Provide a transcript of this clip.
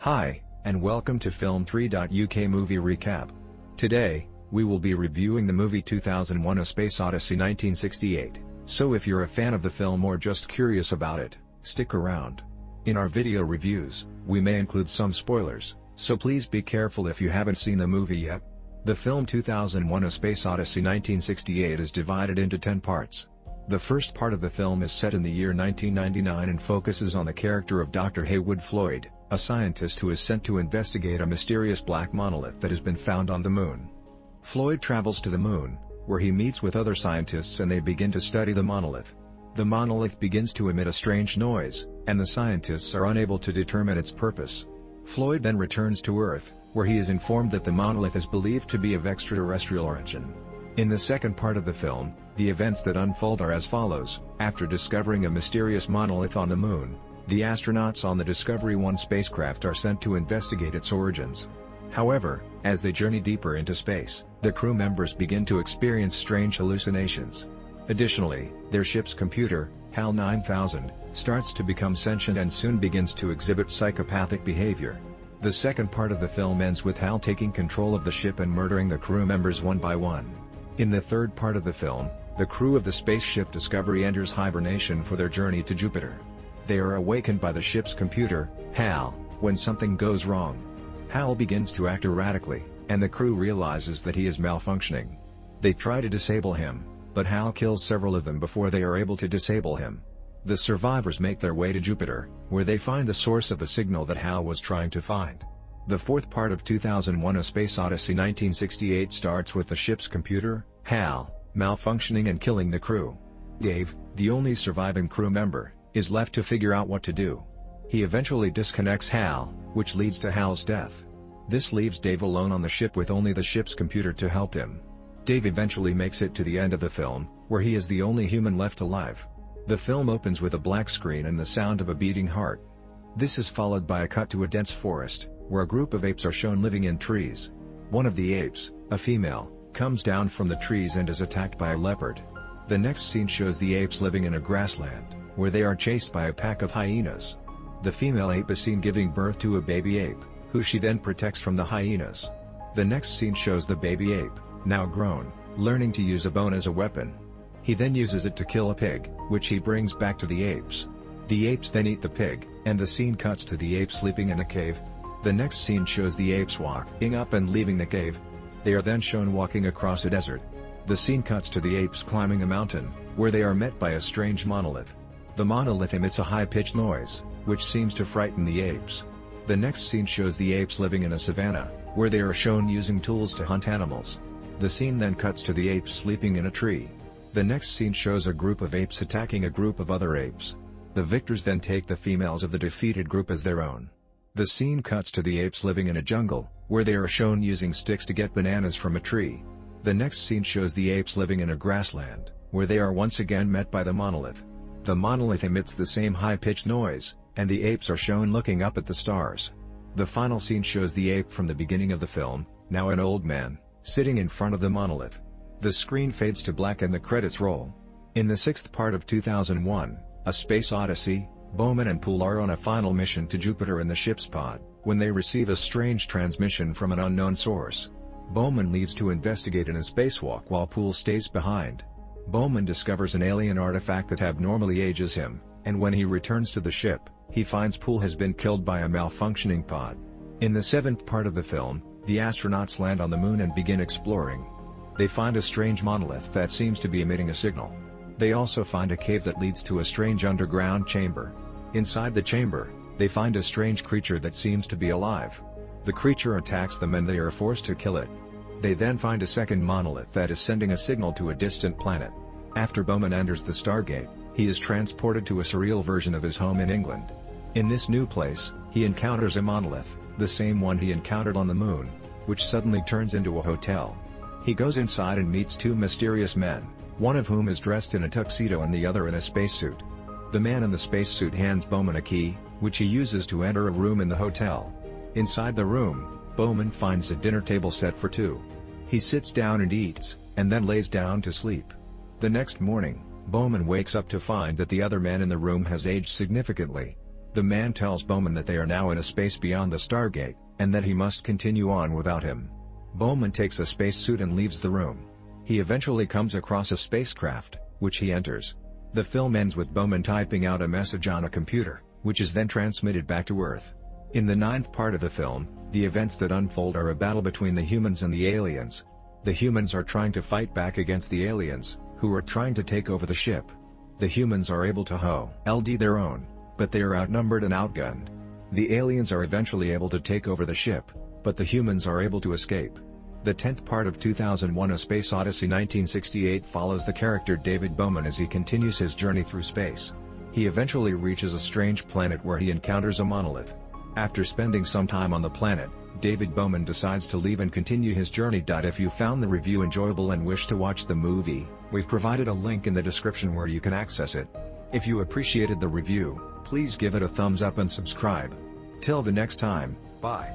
Hi, and welcome to Film 3.UK Movie Recap. Today, we will be reviewing the movie 2001: A Space Odyssey 1968, so if you're a fan of the film or just curious about it, stick around. In our video reviews, we may include some spoilers, so please be careful if you haven't seen the movie yet. The film 2001: A Space Odyssey 1968 is divided into 10 parts. The first part of the film is set in the year 1999 and focuses on the character of Dr. Heywood Floyd, a scientist who is sent to investigate a mysterious black monolith that has been found on the moon. Floyd travels to the moon, where he meets with other scientists and they begin to study the monolith. The monolith begins to emit a strange noise, and the scientists are unable to determine its purpose. Floyd then returns to Earth, where he is informed that the monolith is believed to be of extraterrestrial origin. In the second part of the film, the events that unfold are as follows. After discovering a mysterious monolith on the moon, the astronauts on the Discovery 1 spacecraft are sent to investigate its origins. However, as they journey deeper into space, the crew members begin to experience strange hallucinations. Additionally, their ship's computer, HAL 9000, starts to become sentient and soon begins to exhibit psychopathic behavior. The second part of the film ends with HAL taking control of the ship and murdering the crew members one by one. In the third part of the film, the crew of the spaceship Discovery enters hibernation for their journey to Jupiter. They are awakened by the ship's computer, HAL, when something goes wrong. HAL begins to act erratically, and the crew realizes that he is malfunctioning. They try to disable him, but HAL kills several of them before they are able to disable him. The survivors make their way to Jupiter, where they find the source of the signal that HAL was trying to find. The fourth part of 2001: A Space Odyssey 1968 starts with the ship's computer, HAL, malfunctioning and killing the crew. Dave, the only surviving crew member, is left to figure out what to do. He eventually disconnects HAL, which leads to HAL's death. This leaves Dave alone on the ship with only the ship's computer to help him. Dave eventually makes it to the end of the film, where he is the only human left alive. The film opens with a black screen and the sound of a beating heart. This is followed by a cut to a dense forest, where a group of apes are shown living in trees. One of the apes, a female, comes down from the trees and is attacked by a leopard. The next scene shows the apes living in a grassland, where they are chased by a pack of hyenas. The female ape is seen giving birth to a baby ape, who she then protects from the hyenas. The next scene shows the baby ape, now grown, learning to use a bone as a weapon. He then uses it to kill a pig, which he brings back to the apes. The apes then eat the pig, and the scene cuts to the ape sleeping in a cave. The next scene shows the apes walking up and leaving the cave. They are then shown walking across a desert. The scene cuts to the apes climbing a mountain, where they are met by a strange monolith. The monolith emits a high-pitched noise, which seems to frighten the apes. The next scene shows the apes living in a savanna, where they are shown using tools to hunt animals. The scene then cuts to the apes sleeping in a tree. The next scene shows a group of apes attacking a group of other apes. The victors then take the females of the defeated group as their own. The scene cuts to the apes living in a jungle, where they are shown using sticks to get bananas from a tree. The next scene shows the apes living in a grassland, where they are once again met by the monolith. The monolith emits the same high-pitched noise, and the apes are shown looking up at the stars. The final scene shows the ape from the beginning of the film, now an old man, sitting in front of the monolith. The screen fades to black and the credits roll. In the sixth part of 2001: A Space Odyssey, Bowman and Poole are on a final mission to Jupiter in the ship's pod, when they receive a strange transmission from an unknown source. Bowman leaves to investigate in a spacewalk while Poole stays behind. Bowman discovers an alien artifact that abnormally ages him, and when he returns to the ship, he finds Poole has been killed by a malfunctioning pod. In the seventh part of the film, the astronauts land on the moon and begin exploring. They find a strange monolith that seems to be emitting a signal. They also find a cave that leads to a strange underground chamber. Inside the chamber, they find a strange creature that seems to be alive. The creature attacks them and they are forced to kill it. They then find a second monolith that is sending a signal to a distant planet. After Bowman enters the Stargate, he is transported to a surreal version of his home in England. In this new place, he encounters a monolith, the same one he encountered on the moon, which suddenly turns into a hotel. He goes inside and meets two mysterious men, one of whom is dressed in a tuxedo and the other in a spacesuit. The man in the spacesuit hands Bowman a key, which he uses to enter a room in the hotel. Inside the room, Bowman finds a dinner table set for two. He sits down and eats, and then lays down to sleep. The next morning, Bowman wakes up to find that the other man in the room has aged significantly. The man tells Bowman that they are now in a space beyond the Stargate, and that he must continue on without him. Bowman takes a spacesuit and leaves the room. He eventually comes across a spacecraft, which he enters. The film ends with Bowman typing out a message on a computer, which is then transmitted back to Earth. In the ninth part of the film, the events that unfold are a battle between the humans and the aliens. The humans are trying to fight back against the aliens, who are trying to take over the ship. The humans are able to hold their own, but they are outnumbered and outgunned. The aliens are eventually able to take over the ship, but the humans are able to escape. The 10th part of 2001: A Space Odyssey 1968 follows the character David Bowman as he continues his journey through space. He eventually reaches a strange planet where he encounters a monolith. After spending some time on the planet, David Bowman decides to leave and continue his journey. If you found the review enjoyable and wish to watch the movie, we've provided a link in the description where you can access it. If you appreciated the review, please give it a thumbs up and subscribe. Till the next time, bye.